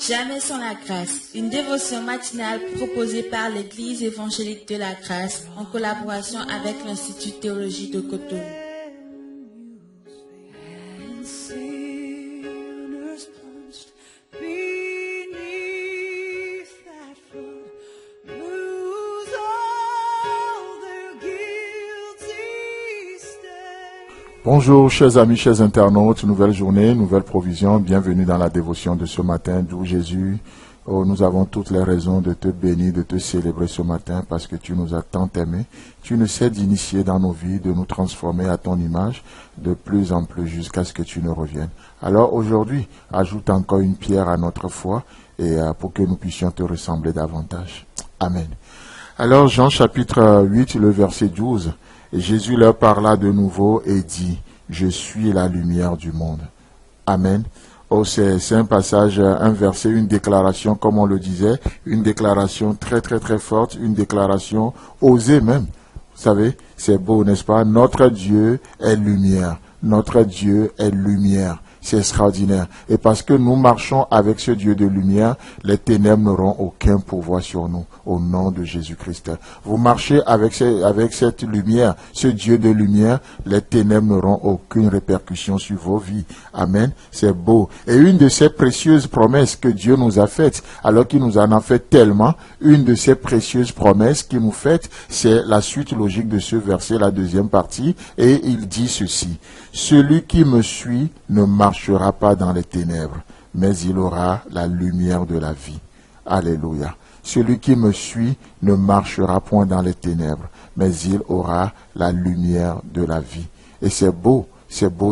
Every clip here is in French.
Jamais sans la grâce, une dévotion matinale proposée par l'Église évangélique de la grâce en collaboration avec l'Institut de théologie de Cotonou. Bonjour chers amis, chers internautes, nouvelle journée, nouvelle provision, bienvenue dans la dévotion de ce matin d'où Jésus. Oh, nous avons toutes les raisons de te bénir, de te célébrer ce matin parce que tu nous as tant aimés. Tu ne sais d'initier dans nos vies, de nous transformer à ton image de plus en plus jusqu'à ce que tu nous reviennes. Alors aujourd'hui, ajoute encore une pierre à notre foi et pour que nous puissions te ressembler davantage. Amen. Alors Jean chapitre 8, le verset 12. Et Jésus leur parla de nouveau et dit, « Je suis la lumière du monde. » Amen. Oh, c'est un passage, un verset, une déclaration, comme on le disait, une déclaration très très très forte, une déclaration osée même. Vous savez, c'est beau, n'est-ce pas? Notre Dieu est lumière. Notre Dieu est lumière. C'est extraordinaire. Et parce que nous marchons avec ce Dieu de lumière, les ténèbres n'auront aucun pouvoir sur nous, au nom de Jésus-Christ. Vous marchez avec cette lumière, ce Dieu de lumière, les ténèbres n'auront aucune répercussion sur vos vies. Amen. C'est beau. Et une de ces précieuses promesses que Dieu nous a faites, alors qu'il nous en a fait tellement, une de ces précieuses promesses qu'il nous fait, c'est la suite logique de ce verset, la deuxième partie, et il dit ceci. Celui qui me suit ne marchera pas dans les ténèbres, mais il aura la lumière de la vie. Alléluia. Celui qui me suit ne marchera point dans les ténèbres, mais il aura la lumière de la vie. Et c'est beau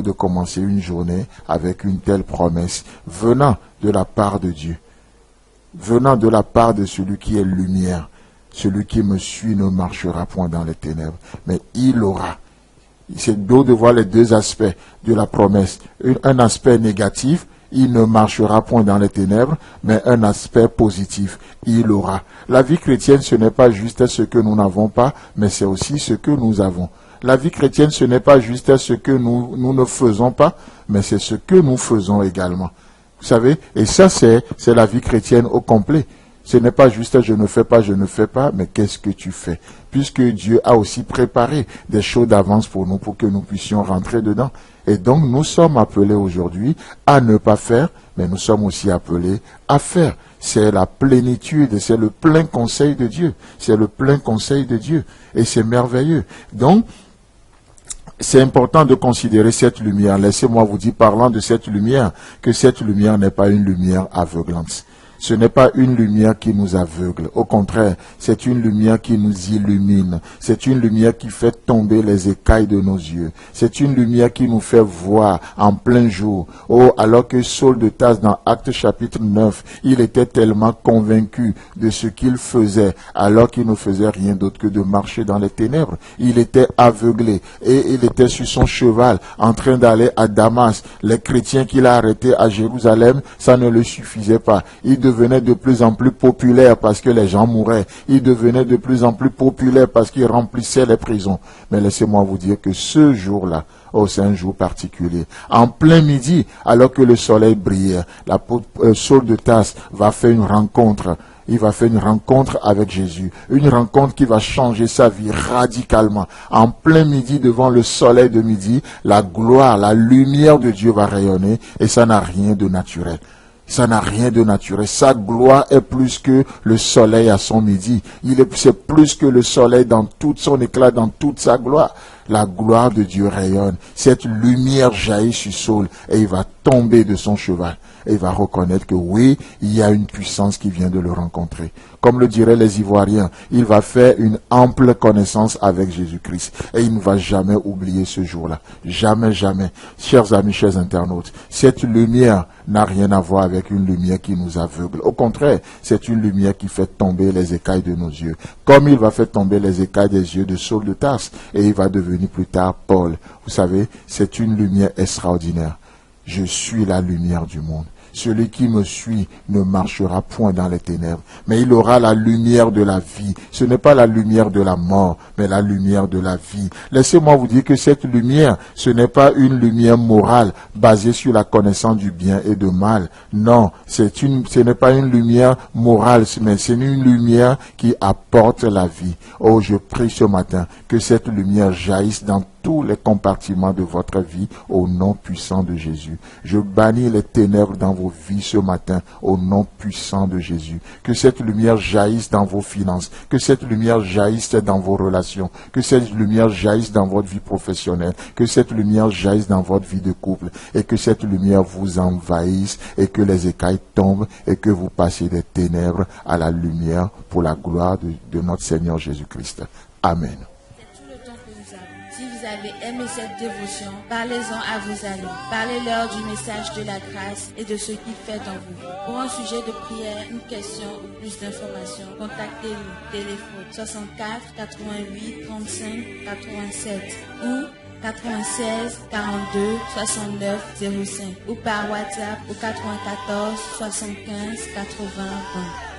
de commencer une journée avec une telle promesse venant de la part de Dieu, venant de la part de celui qui est lumière. Celui qui me suit ne marchera point dans les ténèbres, mais il aura. C'est beau de voir les deux aspects de la promesse. Un aspect négatif, il ne marchera point dans les ténèbres, mais un aspect positif, il aura. La vie chrétienne, ce n'est pas juste ce que nous n'avons pas, mais c'est aussi ce que nous avons. La vie chrétienne, ce n'est pas juste ce que nous ne faisons pas, mais c'est ce que nous faisons également. Vous savez, et ça c'est la vie chrétienne au complet. Ce n'est pas juste je ne fais pas, mais qu'est-ce que tu fais? Puisque Dieu a aussi préparé des choses d'avance pour nous, pour que nous puissions rentrer dedans. Et donc nous sommes appelés aujourd'hui à ne pas faire, mais nous sommes aussi appelés à faire. C'est la plénitude, c'est le plein conseil de Dieu. C'est le plein conseil de Dieu. Et c'est merveilleux. Donc, c'est important de considérer cette lumière. Laissez-moi vous dire, parlant de cette lumière, que cette lumière n'est pas une lumière aveuglante. Ce n'est pas une lumière qui nous aveugle. Au contraire, c'est une lumière qui nous illumine. C'est une lumière qui fait tomber les écailles de nos yeux. C'est une lumière qui nous fait voir en plein jour. Oh, alors que Saul de Tarse, dans Actes chapitre 9, il était tellement convaincu de ce qu'il faisait, alors qu'il ne faisait rien d'autre que de marcher dans les ténèbres. Il était aveuglé et il était sur son cheval en train d'aller à Damas. Les chrétiens qu'il a arrêtés à Jérusalem, ça ne le suffisait pas. Il devenait de plus en plus populaire parce que les gens mouraient. Il devenait de plus en plus populaire parce qu'il remplissait les prisons. Mais laissez-moi vous dire que ce jour-là, oh, c'est un jour particulier. En plein midi, alors que le soleil brille, Saul de Tarse va faire une rencontre. Il va faire une rencontre avec Jésus. Une rencontre qui va changer sa vie radicalement. En plein midi, devant le soleil de midi, la gloire, la lumière de Dieu va rayonner et ça n'a rien de naturel. Ça n'a rien de naturel. Sa gloire est plus que le soleil à son midi. C'est plus que le soleil dans tout son éclat, dans toute sa gloire. La gloire de Dieu rayonne. Cette lumière jaillit sur Saul et il va tomber de son cheval. Et il va reconnaître que oui, il y a une puissance qui vient de le rencontrer. Comme le diraient les Ivoiriens, il va faire une ample connaissance avec Jésus-Christ. Et il ne va jamais oublier ce jour-là. Jamais, jamais. Chers amis, chers internautes, cette lumière n'a rien à voir avec une lumière qui nous aveugle. Au contraire, c'est une lumière qui fait tomber les écailles de nos yeux. Comme il va faire tomber les écailles des yeux de Saul de Tarse. Et il va devenir plus tard Paul. Vous savez, c'est une lumière extraordinaire. Je suis la lumière du monde. celui qui me suit ne marchera point dans les ténèbres, mais il aura la lumière de la vie. Ce n'est pas la lumière de la mort, mais la lumière de la vie. Laissez-moi vous dire que cette lumière, ce n'est pas une lumière morale basée sur la connaissance du bien et du mal. Non, ce n'est pas une lumière morale, mais c'est une lumière qui apporte la vie. Oh, je prie ce matin que cette lumière jaillisse dans tous les compartiments de votre vie au nom puissant de Jésus. Je bannis les ténèbres dans vos vies ce matin au nom puissant de Jésus. Que cette lumière jaillisse dans vos finances, que cette lumière jaillisse dans vos relations, que cette lumière jaillisse dans votre vie professionnelle, que cette lumière jaillisse dans votre vie de couple et que cette lumière vous envahisse et que les écailles tombent et que vous passiez des ténèbres à la lumière pour la gloire de notre Seigneur Jésus-Christ. Amen. Si vous avez aimé cette dévotion, parlez-en à vos amis. Parlez-leur du message de la grâce et de ce qu'il fait en vous. Pour un sujet de prière, une question ou plus d'informations, contactez-nous. Téléphone 64 88 35 87 ou 96 42 69 05 ou par WhatsApp au 94 75 80 20.